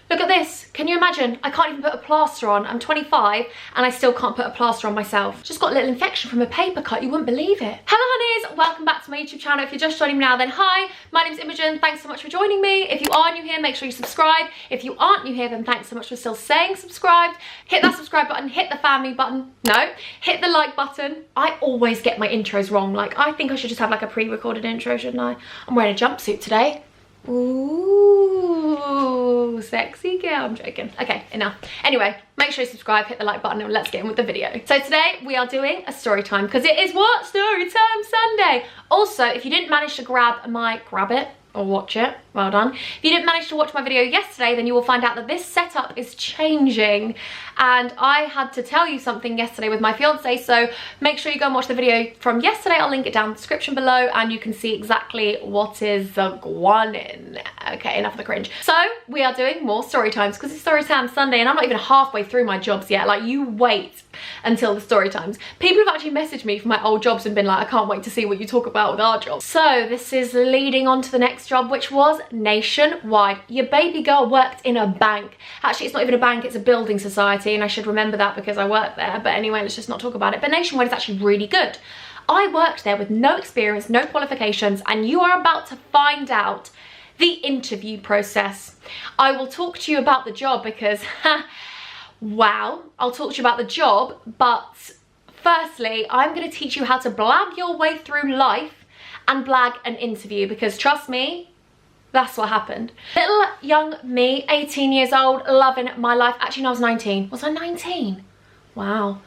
Look at this. Can you imagine? I can't even put a plaster on. I'm 25 and I still can't put a plaster on myself. Just got a little infection from a paper cut. You wouldn't believe it. Hello honeys, welcome back to my YouTube channel. If you're just joining me now, then hi. My name's Imogen. Thanks so much for joining me. If you are new here, make sure you subscribe. If you aren't new here, then thanks so much for still staying subscribed. Hit that subscribe button, hit the family button. No, hit the like button. I always get my intros wrong. Like, I think I should just have like a pre-recorded intro, shouldn't I? I'm wearing a jumpsuit today. Ooh, sexy girl. I'm joking. Okay, enough. Anyway, make sure you subscribe, hit the like button, and let's get in with the video. So today we are doing a story time because it is what? Storytime Sunday. Also, if you didn't manage to grab it or watch it, well done. If you didn't manage to watch my video yesterday, then you will find out that this setup is changing, and I had to tell you something yesterday with my fiance, so make sure you go and watch the video from yesterday. I'll link it down in the description below and you can see exactly what is going in. Okay, enough of the cringe. So we are doing more story times because it's Storytime Sunday and I'm not even halfway through my jobs yet. Like, you wait until the story times. People have actually messaged me from my old jobs and been like, I can't wait to see what you talk about with our job. So this is leading on to the next job, which was nationwide. Your baby girl worked in a bank. Actually, it's not even a bank, it's a building society, and I should remember that because I work there. But anyway, let's just not talk about it. But nationwide is actually really good. I worked there with no experience, no qualifications, and you are about to find out the interview process. I will talk to you about the job because wow, I'll talk to you about the job, but firstly, I'm going to teach you how to blag your way through life and blag an interview, because trust me, that's what happened. Little young me, 18 years old, loving my life. Actually, no, I was 19. Was I 19? Wow,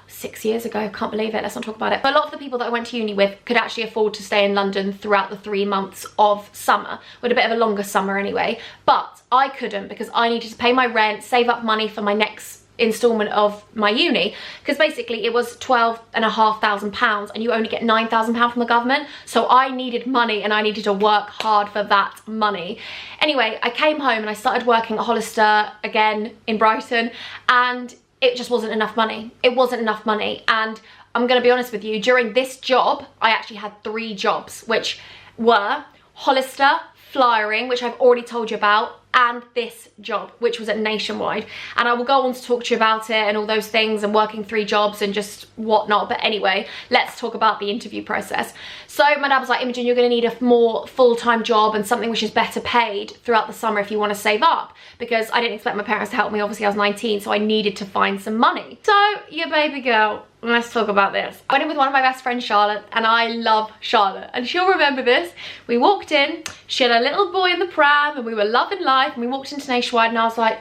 6 years ago, can't believe it. Let's not talk about it. But a lot of the people that I went to uni with could actually afford to stay in London throughout the 3 months of summer, with a bit of a longer summer anyway. But I couldn't because I needed to pay my rent, save up money for my next installment of my uni, because basically it was £12,500 and you only get £9,000 from the government. So I needed money and I needed to work hard for that money. Anyway, I came home and I started working at Hollister again in Brighton, and it just wasn't enough money. It wasn't enough money. And I'm gonna be honest with you, during this job, I actually had 3 jobs, which were Hollister, flyering, which I've already told you about, and this job, which was at Nationwide. And I will go on to talk to you about it and all those things and working 3 jobs and just whatnot. But anyway, let's talk about the interview process. So my dad was like, Imogen, you're gonna need a more full-time job and something which is better paid throughout the summer if you wanna save up, because I didn't expect my parents to help me. Obviously I was 19, so I needed to find some money. So your baby girl, let's talk about this. I went in with one of my best friends, Charlotte, and I love Charlotte, and she'll remember this. We walked in, she had a little boy in the pram, and we were loving life, and we walked into Nationwide, and I was like,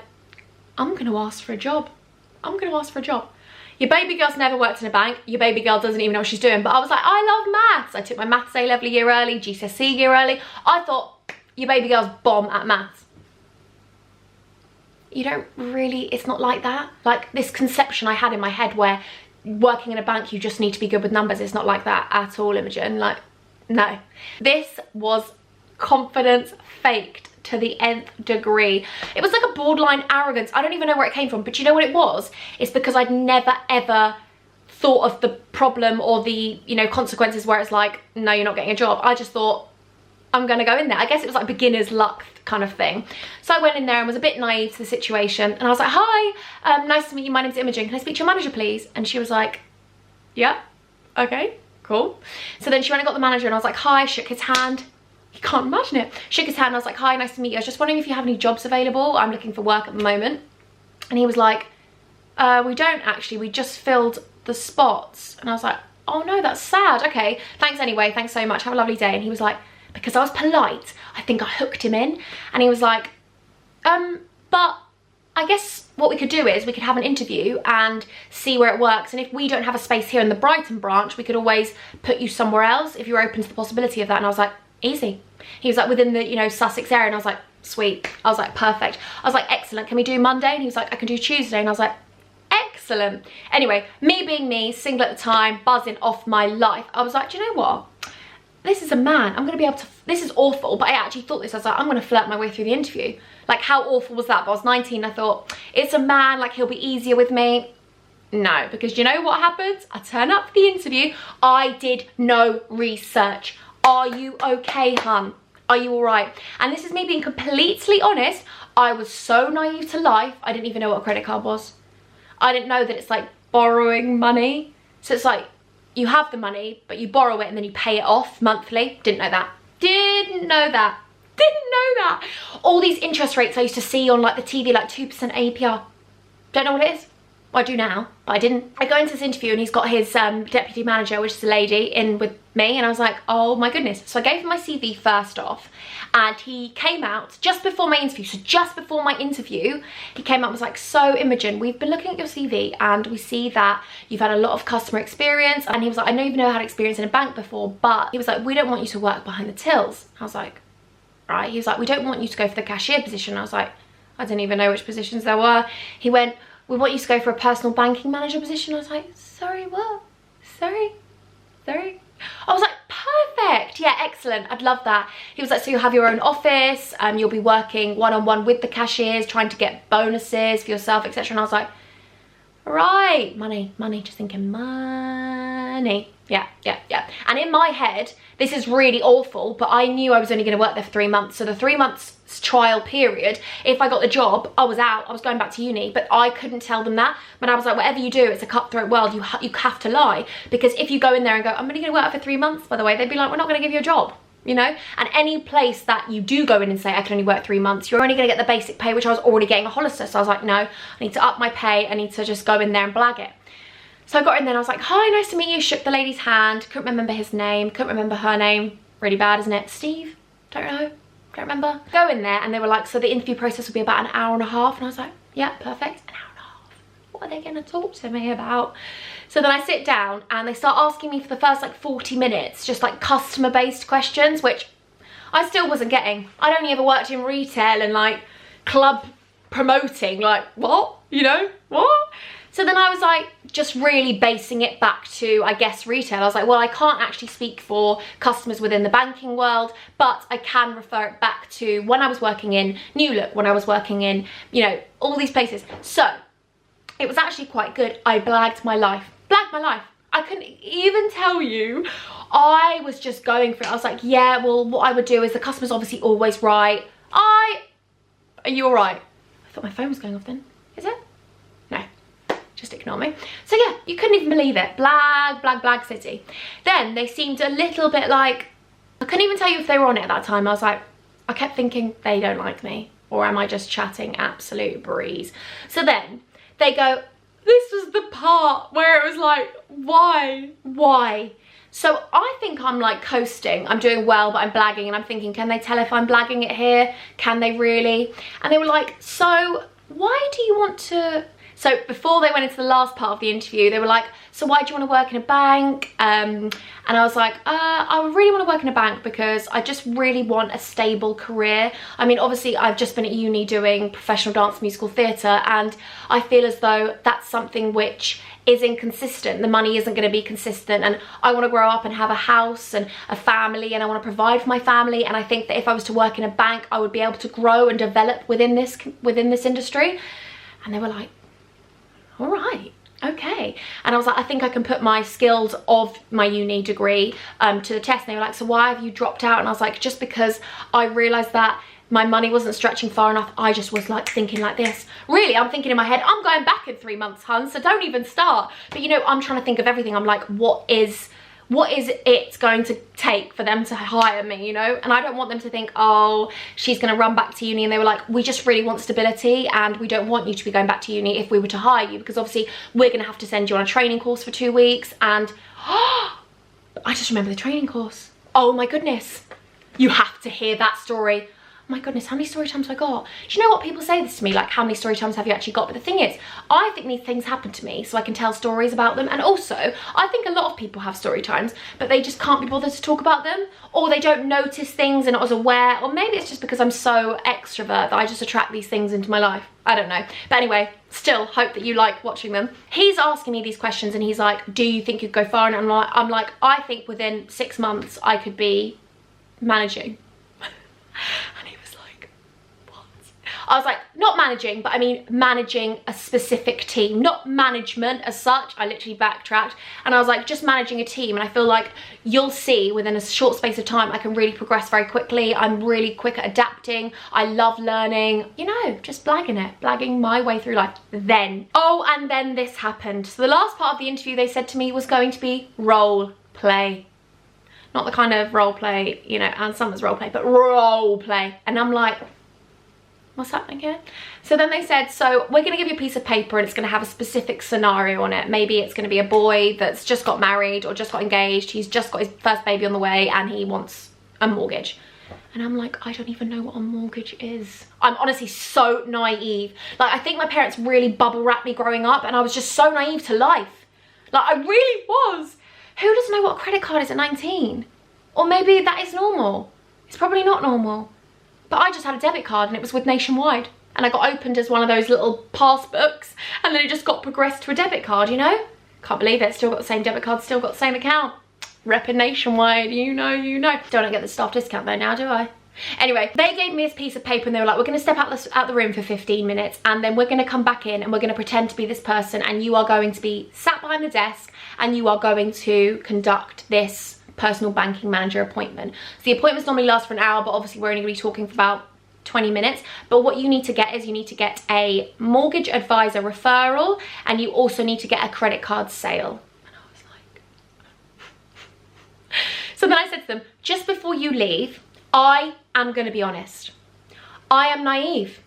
I'm gonna ask for a job. I'm gonna ask for a job. Your baby girl's never worked in a bank. Your baby girl doesn't even know what she's doing. But I was like, I love maths. I took my maths A-level a year early, GCSE year early. I thought, your baby girl's bomb at maths. You don't really, it's not like that. Like, this conception I had in my head where working in a bank, you just need to be good with numbers. It's not like that at all, Imogen. Like, no. This was confidence faked to the nth degree. It was like a borderline arrogance. I don't even know where it came from, but you know what it was? It's because I'd never ever thought of the problem or the, you know, consequences where it's like, no, you're not getting a job. I just thought, I'm gonna go in there. I guess it was like beginner's luck kind of thing. So I went in there and was a bit naive to the situation, and I was like, hi, nice to meet you, my name's Imogen, can I speak to your manager please? And she was like, yeah, okay, cool. So then she went and got the manager, and I was like, hi, shook his hand. You can't imagine it. Shook his hand, and I was like, hi, nice to meet you. I was just wondering if you have any jobs available. I'm looking for work at the moment. And he was like, we don't actually, we just filled the spots. And I was like, oh no, that's sad. Okay, thanks anyway, thanks so much, have a lovely day. And he was like, because I was polite, I think I hooked him in. And he was like, but I guess what we could do is we could have an interview and see where it works. And if we don't have a space here in the Brighton branch, we could always put you somewhere else if you're open to the possibility of that. And I was like, easy. He was like, within the, you know, Sussex area. And I was like, sweet. I was like, perfect. I was like, excellent. Can we do Monday? And he was like, I can do Tuesday. And I was like, excellent. Anyway, me being me, single at the time, buzzing off my life, I was like, do you know what? This is a man. I'm going to be able to, this is awful, but I actually thought this. I was like, I'm going to flirt my way through the interview. Like, how awful was that? But I was 19. I thought, it's a man, like, he'll be easier with me. No, because you know what happens? I turn up for the interview. I did no research. Are you okay, hun? Are you all right? And this is me being completely honest. I was so naive to life. I didn't even know what a credit card was. I didn't know that it's like borrowing money. So it's like you have the money, but you borrow it and then you pay it off monthly. Didn't know that. Didn't know that. Didn't know that. All these interest rates I used to see on like the TV, like 2% APR. Don't know what it is. Well, I do now, but I didn't. I go into this interview and he's got his deputy manager, which is a lady, in with me, and I was like, oh my goodness. So I gave him my CV first off, and he came out just before my interview. So just before my interview, he came out and was like, so Imogen, we've been looking at your CV and we see that you've had a lot of customer experience. And he was like, I know you've never had experience in a bank before, but he was like, we don't want you to work behind the tills. I was like, right. He was like, we don't want you to go for the cashier position. I was like, I didn't even know which positions there were. He went, we want you to go for a personal banking manager position. I was like, sorry, what? Sorry? I was like, perfect. Yeah, excellent. I'd love that. He was like, so you'll have your own office. You'll be working one-on-one with the cashiers, trying to get bonuses for yourself, etc. And I was like, right, money, just thinking money. Yeah. And in my head, this is really awful, but I knew I was only going to work there for 3 months. So the 3 months trial period, if I got the job, I was out. I was going back to uni, but I couldn't tell them that. But I was like, whatever you do, it's a cutthroat world. You have to lie, because if you go in there and go, I'm only going to work for 3 months, by the way, they'd be like, we're not going to give you a job. You know, and any place that you do go in and say I can only work 3 months, you're only going to get the basic pay, which I was already getting a Hollister. So I was like, no, I need to up my pay. I need to just go in there and blag it. So I got in there and I was like, hi, nice to meet you. Shook the lady's hand. Couldn't remember his name. Couldn't remember her name. Really bad, isn't it? Steve? Don't know. Don't remember. Go in there and they were like, so the interview process will be about an hour and a half. And I was like, yeah, perfect. An hour and a half. What are they going to talk to me about? So then I sit down and they start asking me for the first like 40 minutes, just like customer based questions, which I still wasn't getting. I'd only ever worked in retail and like club promoting, like what? You know, what? So then I was like, just really basing it back to, I guess, retail. I was like, well, I can't actually speak for customers within the banking world, but I can refer it back to when I was working in New Look, when I was working in, you know, all these places. So it was actually quite good. I blagged my life. I couldn't even tell you. I was just going for it. I was like, yeah, well, what I would do is the customer's obviously always right. Are you all right? I thought my phone was going off then. Is it? No. Just ignore me. So yeah, you couldn't even believe it. Blag city. Then they seemed a little bit like, I couldn't even tell you if they were on it at that time. I was like, I kept thinking they don't like me, or am I just chatting absolute breeze? So then they go, this was the part where it was like, why? So I think I'm like coasting. I'm doing well, but I'm blagging, and I'm thinking, can they tell if I'm blagging it here? Can they really? And they were like, so why do you want to... So before they went into the last part of the interview, they were like, so why do you want to work in a bank? And I was like, I really want to work in a bank because I just really want a stable career. I mean, obviously I've just been at uni doing professional dance musical theatre, and I feel as though that's something which is inconsistent. The money isn't going to be consistent, and I want to grow up and have a house and a family, and I want to provide for my family. And I think that if I was to work in a bank, I would be able to grow and develop within this industry. And they were like, all right, okay. And I was like, I think I can put my skills of my uni degree to the test. And they were like, so why have you dropped out? And I was like, just because I realized that my money wasn't stretching far enough. I just was like thinking like this. Really, I'm thinking in my head, I'm going back in 3 months, hun, so don't even start. But you know, I'm trying to think of everything. I'm like, what is it going to take for them to hire me, you know? And I don't want them to think, oh, she's going to run back to uni. And they were like, we just really want stability, and we don't want you to be going back to uni if we were to hire you, because obviously we're going to have to send you on a training course for 2 weeks. And I just remember the training course. Oh my goodness. You have to hear that story. Oh my goodness, how many story times have I got? Do you know what, people say this to me, like, how many story times have you actually got? But the thing is, I think these things happen to me so I can tell stories about them. And also, I think a lot of people have story times, but they just can't be bothered to talk about them, or they don't notice things and not as aware, or maybe it's just because I'm so extrovert that I just attract these things into my life. I don't know. But anyway, still hope that you like watching them. He's asking me these questions and he's like, do you think you'd go far? And I'm like, I think within 6 months I could be managing. I was like, not managing, but I mean managing a specific team, not management as such. I literally backtracked and I was like, just managing a team. And I feel like you'll see within a short space of time, I can really progress very quickly. I'm really quick at adapting. I love learning, you know, just blagging my way through life then. Oh, and then this happened. So the last part of the interview they said to me was going to be role play. Not the kind of role play, you know, Anne Summers role play, but role play. And I'm like, what's happening here? So then they said, so we're gonna give you a piece of paper and it's gonna have a specific scenario on it. Maybe it's gonna be a boy that's just got married or just got engaged. He's just got his first baby on the way and he wants a mortgage. And I'm like, I don't even know what a mortgage is. I'm honestly so naive. Like, I think my parents really bubble wrapped me growing up and I was just so naive to life. Like, I really was. Who doesn't know what a credit card is at 19? Or maybe that is normal. It's probably not normal. But I just had a debit card and it was with Nationwide. And I got opened as one of those little pass books and then it just got progressed to a debit card, you know? Can't believe it, still got the same debit card, still got the same account. Repping Nationwide, you know, you know. Don't I get the staff discount though now, do I? Anyway, they gave me this piece of paper and they were like, we're going to step out the room for 15 minutes and then we're going to come back in and we're going to pretend to be this person and you are going to be sat behind the desk and you are going to conduct this personal banking manager appointment. So the appointments normally last for an hour, but obviously we're only going to be talking for about 20 minutes. But what you need to get is you need to get a mortgage advisor referral and you also need to get a credit card sale. And I was like... So then I said to them, just before you leave, I am going to be honest. I am naive.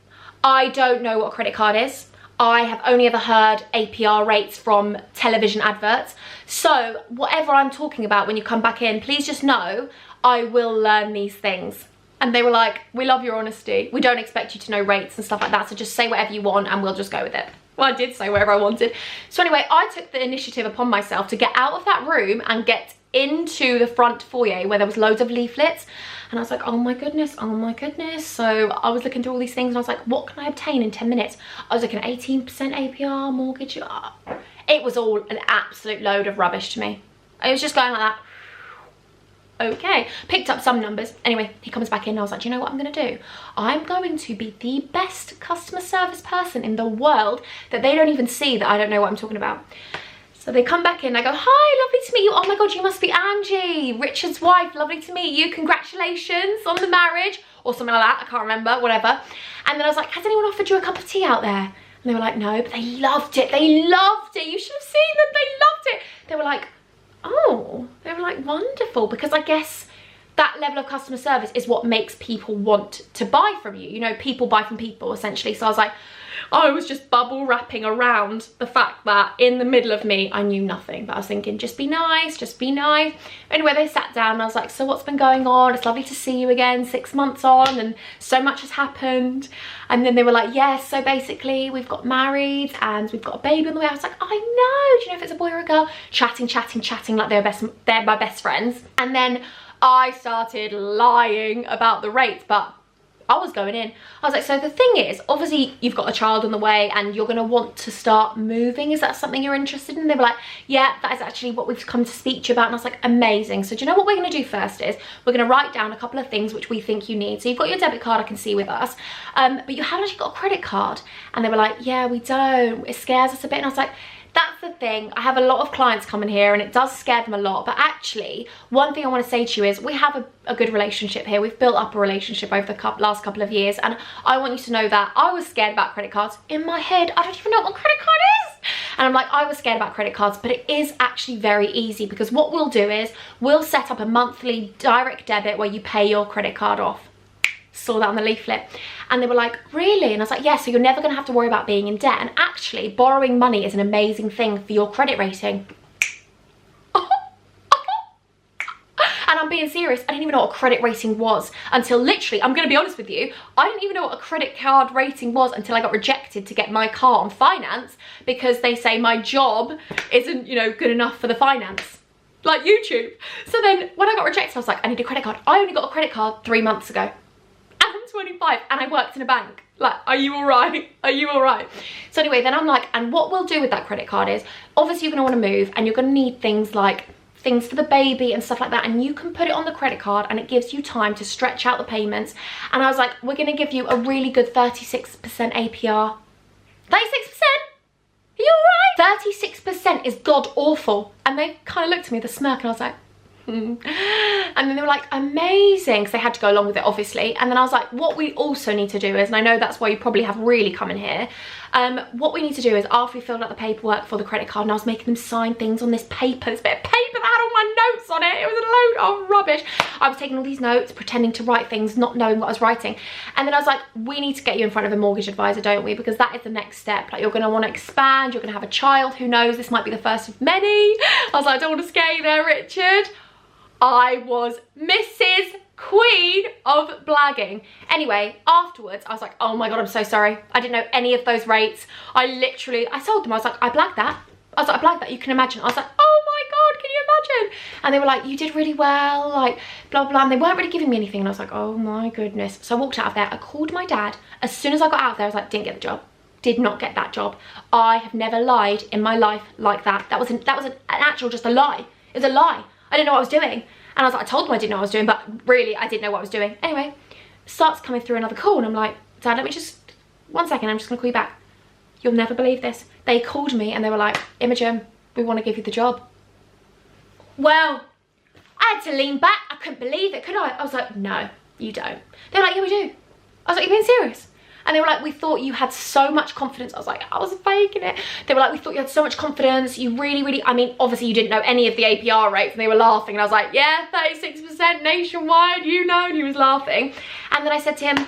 I don't know what a credit card is. I have only ever heard APR rates from television adverts. So whatever I'm talking about when you come back in, please just know I will learn these things. And they were like, we love your honesty. We don't expect you to know rates and stuff like that. So just say whatever you want and we'll just go with it. Well, I did say whatever I wanted. So anyway, I took the initiative upon myself to get out of that room and get into the front foyer where there was loads of leaflets. And I was like, oh my goodness, oh my goodness. So I was looking through all these things and I was like, what can I obtain in 10 minutes? I was looking at 18% APR, mortgage. It was all an absolute load of rubbish to me. I was just going like that. Okay, picked up some numbers. Anyway, he comes back in and I was like, do you know what I'm gonna do? I'm going to be the best customer service person in the world that they don't even see that I don't know what I'm talking about. So they come back in and I go, hi, lovely to meet you. Oh my God, you must be Angie, Richard's wife. Lovely to meet you. Congratulations on the marriage or something like that. I can't remember, whatever. And then I was like, has anyone offered you a cup of tea out there? And they were like, no, but they loved it. They loved it. You should have seen them. They loved it. They were like, oh, they were like, wonderful. Because I guess that level of customer service is what makes people want to buy from you. You know, people buy from people essentially. So I was like, I was just bubble wrapping around the fact that in the middle of me, I knew nothing. But I was thinking, just be nice, just be nice. Anyway, they sat down and I was like, so what's been going on? It's lovely to see you again, 6 months on and so much has happened. And then they were like, yes, so basically we've got married and we've got a baby on the way. I was like, I know, do you know if it's a boy or a girl? Chatting like they're my best friends. And then I started lying about the rates, but I was going in. I was like, so the thing is, obviously you've got a child on the way and you're gonna want to start moving. Is that something you're interested in? They were like, yeah, that is actually what we've come to speak to you about. And I was like, amazing. So do you know what we're gonna do first is, we're gonna write down a couple of things which we think you need. So you've got your debit card, I can see with us, but you haven't actually got a credit card. And they were like, yeah, we don't. It scares us a bit. And I was like, that's the thing. I have a lot of clients coming here and it does scare them a lot. But actually, one thing I want to say to you is we have a good relationship here. We've built up a relationship over the last couple of years. And I want you to know that I was scared about credit cards. In my head, I don't even know what a credit card is. And I'm like, I was scared about credit cards, but it is actually very easy because what we'll do is we'll set up a monthly direct debit where you pay your credit card off. Saw that on the leaflet. And they were like, really? And I was like, yeah, so you're never gonna have to worry about being in debt. And actually, borrowing money is an amazing thing for your credit rating. And I'm being serious, I didn't even know what a credit rating was until literally, I'm gonna be honest with you, I didn't even know what a credit card rating was until I got rejected to get my car on finance because they say my job isn't, you know, good enough for the finance. Like YouTube. So then when I got rejected, I was like, I need a credit card. I only got a credit card 3 months ago. I'm 25 and I worked in a bank. Like, are you all right? Are you all right? So anyway, then I'm like, and what we'll do with that credit card is, obviously you're gonna wanna move and you're gonna need things like things for the baby and stuff like that, and you can put it on the credit card and it gives you time to stretch out the payments. And I was like, we're going to give you a really good 36% APR. 36%? Are you alright? 36% is god awful. And they kind of looked at me with a smirk, and I was like, and then they were like, amazing, because they had to go along with it, obviously. And then I was like, what we also need to do is, and I know that's why you probably have really come in here, what we need to do is, after we filled out the paperwork for the credit card, and I was making them sign things on this paper, this bit of paper that had all my notes on it, it was a load of rubbish. I was taking all these notes, pretending to write things, not knowing what I was writing. And then I was like, we need to get you in front of a mortgage advisor, don't we? Because that is the next step. Like, you're going to want to expand, you're going to have a child, who knows, this might be the first of many. I was like, I don't want to scare you there, Richard. I was Mrs. Queen of blagging. Anyway, afterwards, I was like, oh my God, I'm so sorry. I didn't know any of those rates. I told them, I was like, I blagged that. I was like, I blagged that, you can imagine. I was like, oh my God, can you imagine? And they were like, you did really well, like, blah, blah, and they weren't really giving me anything. And I was like, oh my goodness. So I walked out of there, I called my dad. As soon as I got out of there, I was like, didn't get the job. Did not get that job. I have never lied in my life like that. That was an actual, just a lie. It was a lie. I didn't know what I was doing. And I was like, I told them I didn't know what I was doing, but really, I didn't know what I was doing. Anyway, starts coming through another call, and I'm like, Dad, let me just, 1 second, I'm just gonna call you back. You'll never believe this. They called me and they were like, Imogen, we want to give you the job. Well, I had to lean back. I couldn't believe it, could I? I was like, no, you don't. They were like, yeah, we do. I was like, you're being serious? And they were like, we thought you had so much confidence. I was like, I was faking it. They were like, we thought you had so much confidence. You really, really, I mean, obviously you didn't know any of the APR rates, and they were laughing. And I was like, yeah, 36% nationwide, you know, and he was laughing. And then I said to him,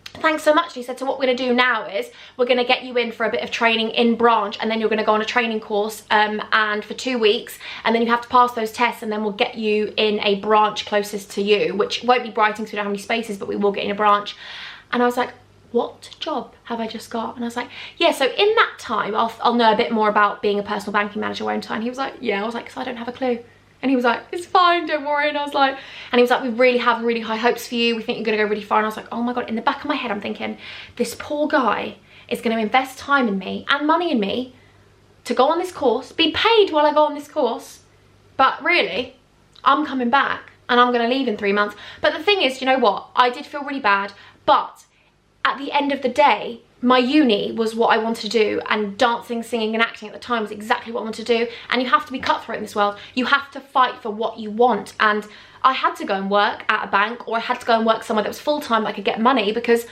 thanks so much. And he said, so what we're gonna do now is we're gonna get you in for a bit of training in branch, and then you're gonna go on a training course and for 2 weeks, and then you have to pass those tests, and then we'll get you in a branch closest to you, which won't be Brighton because we don't have any spaces, but we will get in a branch. And I was like, what job have I just got? And I was like, yeah, so in that time, I'll know a bit more about being a personal banking manager, won't I? And he was like, yeah. I was like, because I don't have a clue. And he was like, it's fine, don't worry. And I was like, and he was like, we really have really high hopes for you. We think you're gonna go really far. And I was like, oh my God, in the back of my head, I'm thinking, this poor guy is gonna invest time in me and money in me to go on this course, be paid while I go on this course. But really, I'm coming back and I'm gonna leave in 3 months. But the thing is, you know what? I did feel really bad, but at the end of the day, my uni was what I wanted to do, and dancing, singing and acting at the time was exactly what I wanted to do. And you have to be cutthroat in this world. You have to fight for what you want. And I had to go and work at a bank, or I had to go and work somewhere that was full-time that I could get money, because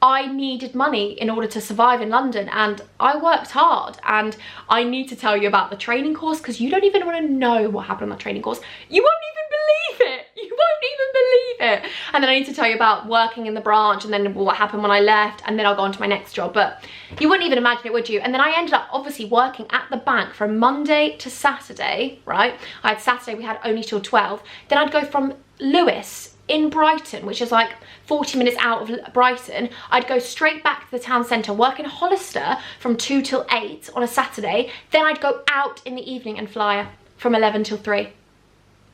I needed money in order to survive in London, and I worked hard. And I need to tell you about the training course, because you don't even want to know what happened on that training course. You won't even believe it. You won't even believe it. And then I need to tell you about working in the branch, and then what happened when I left, and then I'll go on to my next job. But you wouldn't even imagine it, would you? And then I ended up obviously working at the bank from Monday to Saturday, right? I had Saturday, we had only till 12. Then I'd go from Lewis in Brighton, which is like 40 minutes out of Brighton. I'd go straight back to the town centre, work in Hollister from 2 till 8 on a Saturday. Then I'd go out in the evening and fly from 11 till 3.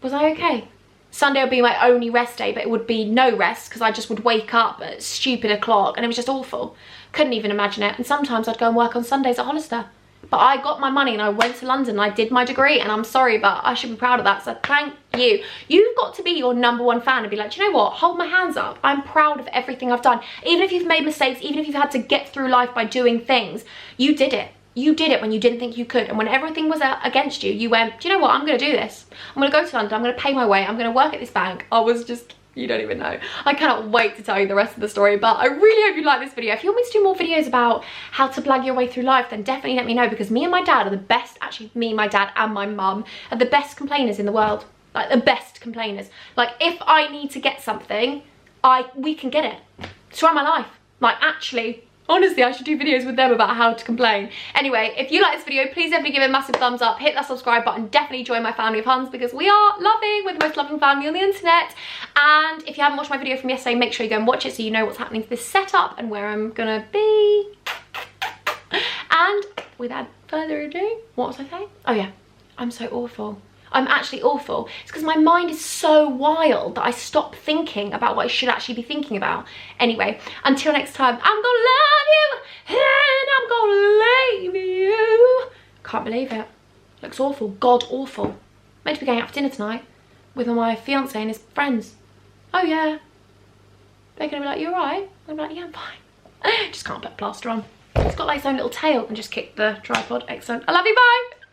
Was I okay? Sunday would be my only rest day, but it would be no rest because I just would wake up at stupid o'clock, and it was just awful. Couldn't even imagine it. And sometimes I'd go and work on Sundays at Hollister. But I got my money and I went to London and I did my degree, and I'm sorry, but I should be proud of that. So thank you. You've got to be your #1 fan and be like, do you know what? Hold my hands up. I'm proud of everything I've done. Even if you've made mistakes, even if you've had to get through life by doing things, you did it. You did it when you didn't think you could. And when everything was against you, you went, do you know what? I'm going to do this. I'm going to go to London. I'm going to pay my way. I'm going to work at this bank. I was just, you don't even know. I cannot wait to tell you the rest of the story, but I really hope you like this video. If you want me to do more videos about how to blag your way through life, then definitely let me know, because me and my dad are the best, actually me, my dad and my mum are the best complainers in the world. Like the best complainers. Like if I need to get something, we can get it. Throughout my life. Like actually, honestly, I should do videos with them about how to complain. Anyway, if you like this video, please definitely give it a massive thumbs up. Hit that subscribe button. Definitely join my family of Huns, because we are loving. We're the most loving family on the internet. And if you haven't watched my video from yesterday, make sure you go and watch it so you know what's happening to this setup and where I'm gonna be. And without further ado, what was I saying? Oh yeah, I'm so awful. I'm actually awful. It's because my mind is so wild that I stop thinking about what I should actually be thinking about. Anyway, until next time, I'm gonna love you and I'm gonna leave you. Can't believe it. Looks awful. God awful. meant to be going out for dinner tonight with my fiance and his friends. Oh yeah. They're gonna be like, you alright? I'm like, yeah, I'm fine. Just can't put plaster on. It's got like its own little tail and just kick the tripod. Excellent. I love you, bye.